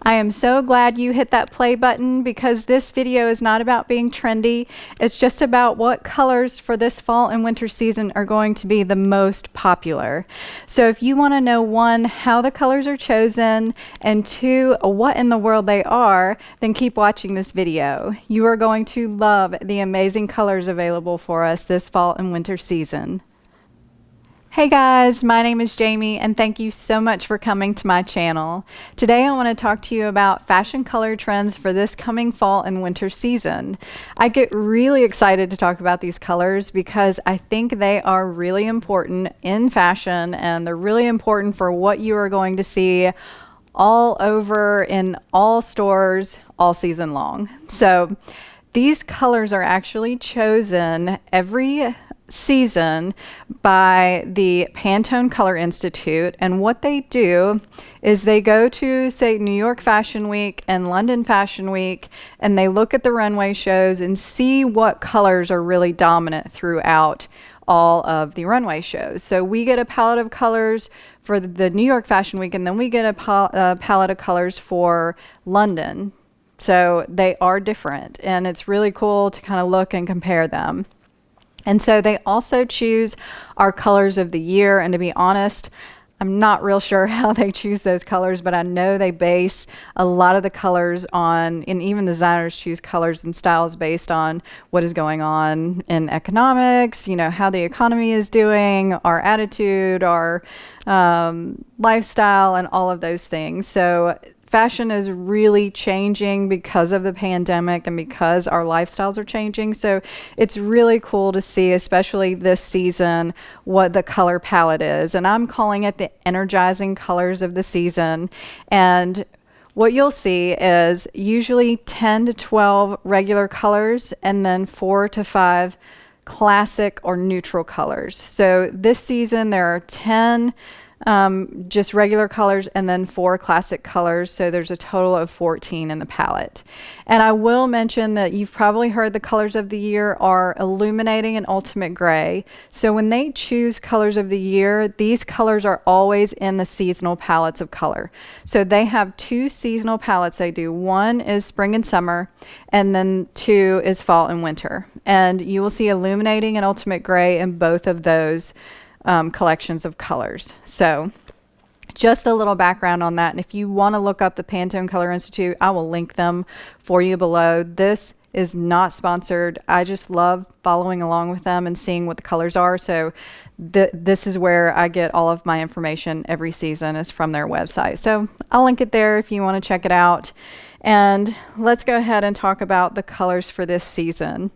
I am so glad you hit that play button because this video is not about being trendy. It's just about what colors for this fall and winter season are going to be the most popular. So if you want to know, one, how the colors are chosen, and two, what in the world they are, then keep watching this video. You are going to love the amazing colors available for us this fall and winter season. Hey guys, my name is Jamie and thank you so much for coming to my channel. Today I want to talk to you about fashion color trends for this coming fall and winter season. I get really excited to talk about these colors because I think they are really important in fashion and they're really important for what you are going to see all over in all stores all season long. So these colors are actually chosen every season by the Pantone Color Institute, and what they do is they go to, say, New York Fashion Week and London Fashion Week, and they look at the runway shows and see what colors are really dominant throughout all of the runway shows. So we get a palette of colors for the New York Fashion Week, and then we get a palette of colors for London. So they are different, and it's really cool to kind of look and compare them. And so they also choose our colors of the year. And to be honest, I'm not real sure how they choose those colors, but I know they base a lot of the colors on, and even designers choose colors and styles based on what is going on in economics, you know, how the economy is doing, our attitude, our lifestyle, and all of those things. So fashion is really changing because of the pandemic and because our lifestyles are changing. So it's really cool to see, especially this season, what the color palette is. And I'm calling it the energizing colors of the season. And what you'll see is usually 10 to 12 regular colors and then 4 to 5 classic or neutral colors. So this season there are 10 just regular colors and then 4 classic colors, so there's a total of 14 in the palette. And I will mention that you've probably heard the colors of the year are illuminating and ultimate gray. So when they choose colors of the year, these colors are always in the seasonal palettes of color. So they have 2 seasonal palettes they do. One is spring and summer, and then 2 is fall and winter. And you will see illuminating and ultimate gray in both of those collections of colors. So just a little background on that, and if you want to look up the Pantone Color Institute, I will link them for you below. This is not sponsored. I just love following along with them and seeing what the colors are. So this is where I get all of my information every season, is from their website. So I'll link it there if you want to check it out. And let's go ahead and talk about the colors for this season.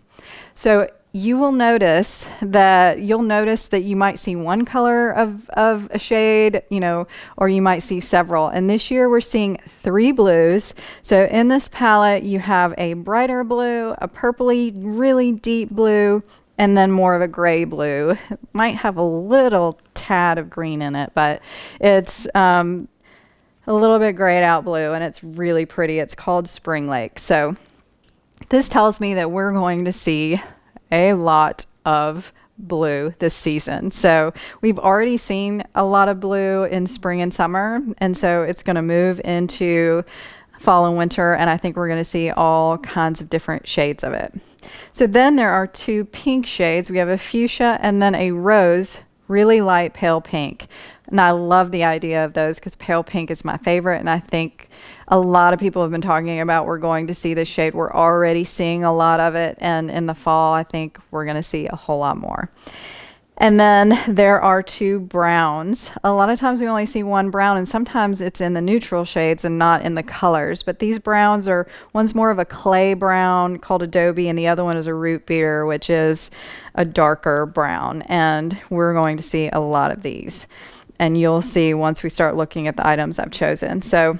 So you will notice that you might see one color of a shade, you know, or you might see several. And this year we're seeing 3 blues. So in this palette you have a brighter blue, a purpley, really deep blue, and then more of a gray blue. It might have a little tad of green in it, but it's a little bit grayed out blue, and it's really pretty. It's called Spring Lake. So this tells me that we're going to see a lot of blue this season. So we've already seen a lot of blue in spring and summer, and so it's going to move into fall and winter, and I think we're going to see all kinds of different shades of it. So then there are 2 pink shades. We have a fuchsia and then a rose, really light pale pink. And I love the idea of those because pale pink is my favorite, and I think a lot of people have been talking about we're going to see this shade. We're already seeing a lot of it, and in the fall I think we're going to see a whole lot more. And then there are 2 browns. A lot of times we only see 1 brown, and sometimes it's in the neutral shades and not in the colors. But these browns are, one's more of a clay brown called Adobe, and the other one is a root beer, which is a darker brown. And we're going to see a lot of these. And you'll see once we start looking at the items I've chosen. So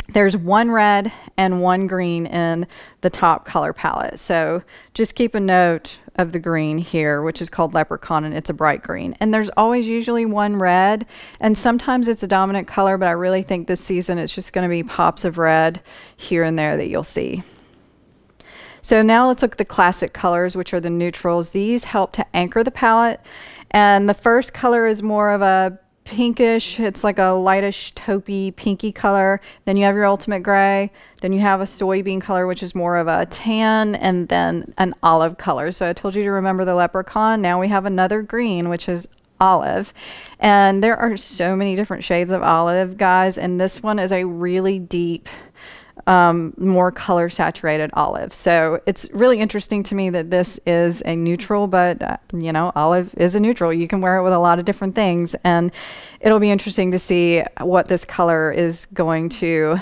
there's 1 red and 1 green in the top color palette. So just keep a note of the green here, which is called Leprechaun, and it's a bright green. And there's always usually 1 red, and sometimes it's a dominant color, but I really think this season it's just going to be pops of red here and there that you'll see. So now let's look at the classic colors, which are the neutrals. These help to anchor the palette. And the first color is more of a pinkish. It's like a lightish taupey pinky color. Then you have your ultimate gray. Then you have a soybean color, which is more of a tan, and then an olive color. So I told you to remember the leprechaun. Now we have another green, which is olive. And there are so many different shades of olive, guys. And this one is a really deep, more color saturated olive. So it's really interesting to me that this is a neutral, but olive is a neutral. You can wear it with a lot of different things, and it'll be interesting to see what this color is going to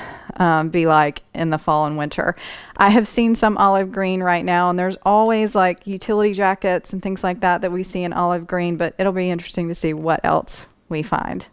be like in the fall and winter. I have seen some olive green right now, and there's always like utility jackets and things like that we see in olive green, but it'll be interesting to see what else we find.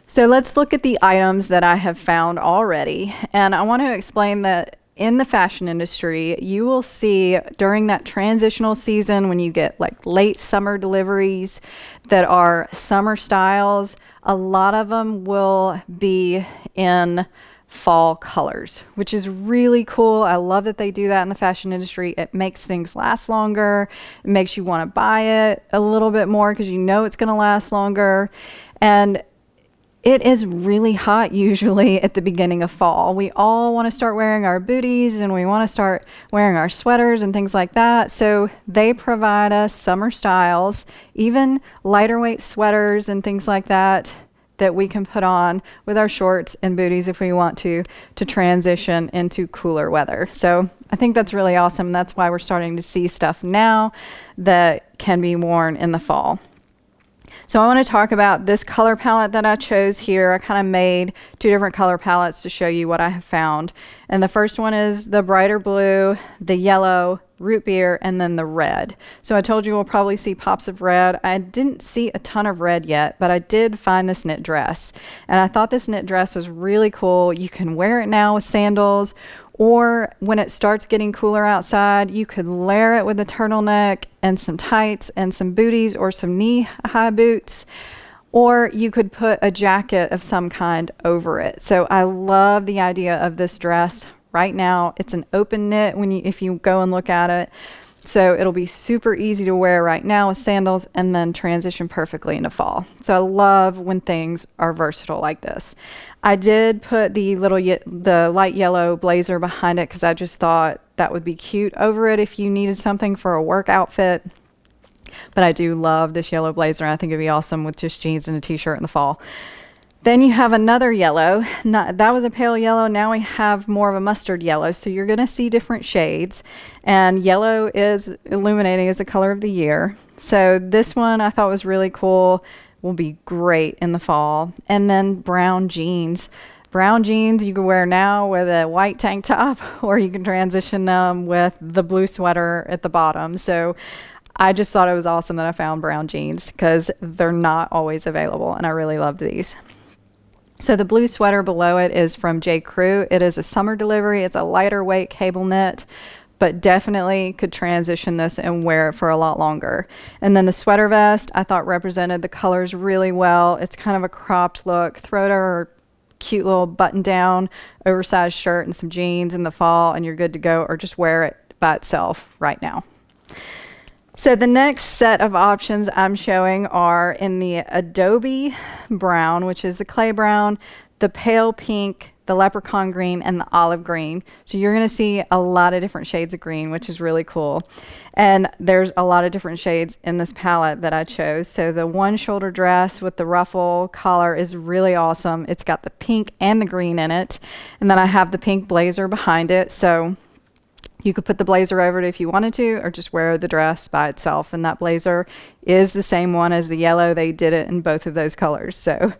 So let's look at the items that I have found already. And I want to explain that in the fashion industry, you will see during that transitional season when you get like late summer deliveries that are summer styles, a lot of them will be in fall colors, which is really cool. I love that they do that in the fashion industry. It makes things last longer. It makes you want to buy it a little bit more because you know it's going to last longer. And it is really hot usually at the beginning of fall. We all want to start wearing our booties and we want to start wearing our sweaters and things like that. So they provide us summer styles, even lighter weight sweaters and things like that we can put on with our shorts and booties if we want to transition into cooler weather. So I think that's really awesome. That's why we're starting to see stuff now that can be worn in the fall. So I want to talk about this color palette that I chose here. I kind of made two different color palettes to show you what I have found. And the first one is the brighter blue, the yellow, root beer, and then the red. So I told you we'll probably see pops of red. I didn't see a ton of red yet, but I did find this knit dress. And I thought this knit dress was really cool. You can wear it now with sandals, or when it starts getting cooler outside, you could layer it with a turtleneck and some tights and some booties or some knee-high boots, or you could put a jacket of some kind over it. So I love the idea of this dress. Right now, it's an open knit if you go and look at it. So it'll be super easy to wear right now with sandals and then transition perfectly into fall. So I love when things are versatile like this. I did put the light yellow blazer behind it because I just thought that would be cute over it if you needed something for a work outfit. But I do love this yellow blazer, and I think it'd be awesome with just jeans and a t-shirt in the fall. Then you have another yellow. That was a pale yellow. Now we have more of a mustard yellow. So you're going to see different shades. And yellow is illuminating as the color of the year. So this one I thought was really cool. Will be great in the fall. And then brown jeans. Brown jeans you can wear now with a white tank top, or you can transition them with the blue sweater at the bottom. So I just thought it was awesome that I found brown jeans because they're not always available, and I really loved these. So the blue sweater below it is from J. Crew. It is a summer delivery. It's a lighter weight cable knit, but definitely could transition this and wear it for a lot longer. And then the sweater vest I thought represented the colors really well. It's kind of a cropped look. Throw it over a cute little button down, oversized shirt and some jeans in the fall and you're good to go, or just wear it by itself right now. So the next set of options I'm showing are in the Adobe brown, which is the clay brown, the pale pink, the leprechaun green, and the olive green. So you're going to see a lot of different shades of green, which is really cool. And there's a lot of different shades in this palette that I chose. So the one shoulder dress with the ruffle collar is really awesome. It's got the pink and the green in it. And then I have the pink blazer behind it. So you could put the blazer over it if you wanted to, or just wear the dress by itself. And that blazer is the same one as the yellow. They did it in both of those colors. So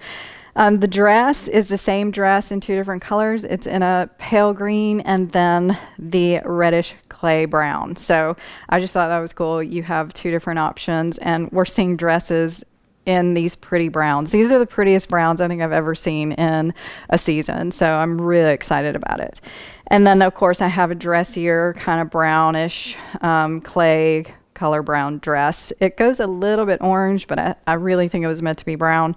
the dress is the same dress in two different colors. It's in a pale green and then the reddish clay brown. So I just thought that was cool. You have two different options, and we're seeing dresses in these pretty browns. These are the prettiest browns I think I've ever seen in a season. So I'm really excited about it. And then of course I have a dressier kind of brownish clay color brown dress. It goes a little bit orange, but I really think it was meant to be brown.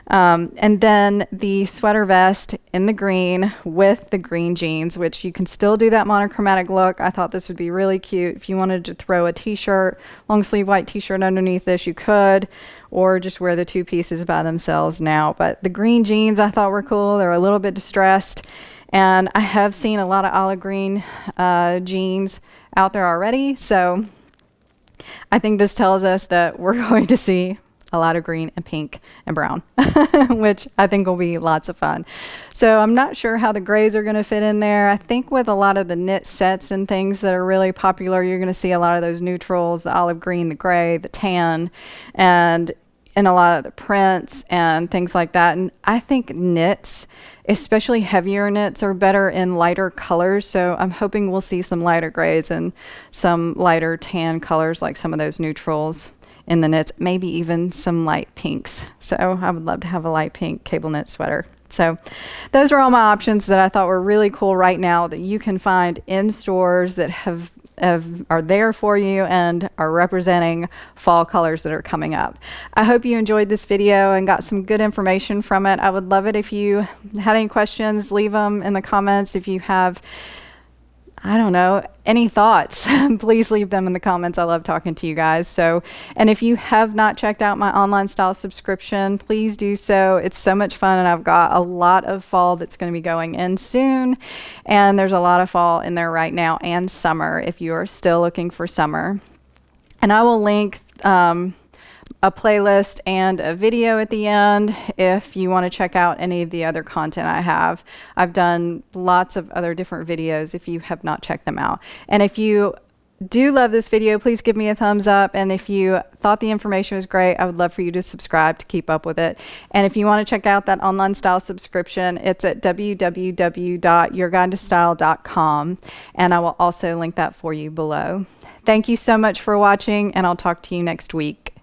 And then the sweater vest in the green with the green jeans, which you can still do that monochromatic look. I thought this would be really cute. If you wanted to throw a t-shirt, long sleeve white t-shirt underneath this, you could, or just wear the two pieces by themselves now. But the green jeans I thought were cool. They're a little bit distressed. And I have seen a lot of olive green jeans out there already. So I think this tells us that we're going to see a lot of green and pink and brown, which I think will be lots of fun. So I'm not sure how the grays are going to fit in there. I think with a lot of the knit sets and things that are really popular, you're going to see a lot of those neutrals, the olive green, the gray, the tan, and a lot of the prints and things like that. And I think knits, especially heavier knits, are better in lighter colors. So I'm hoping we'll see some lighter grays and some lighter tan colors, like some of those neutrals in the knits, maybe even some light pinks. So I would love to have a light pink cable knit sweater. So those are all my options that I thought were really cool right now that you can find in stores that are there for you and are representing fall colors that are coming up. I hope you enjoyed this video and got some good information from it. I would love it if you had any questions, leave them in the comments. If you have, I don't know, any thoughts, please leave them in the comments. I love talking to you guys. So, and if you have not checked out my online style subscription, please do so. It's so much fun, and I've got a lot of fall that's going to be going in soon. And there's a lot of fall in there right now, and summer if you are still looking for summer. And I will link a playlist and a video at the end if you want to check out any of the other content I have. I've done lots of other different videos if you have not checked them out. And if you do love this video, please give me a thumbs up. And if you thought the information was great, I would love for you to subscribe to keep up with it. And if you want to check out that online style subscription, it's at www.yourguidetostyle.com. And I will also link that for you below. Thank you so much for watching, and I'll talk to you next week.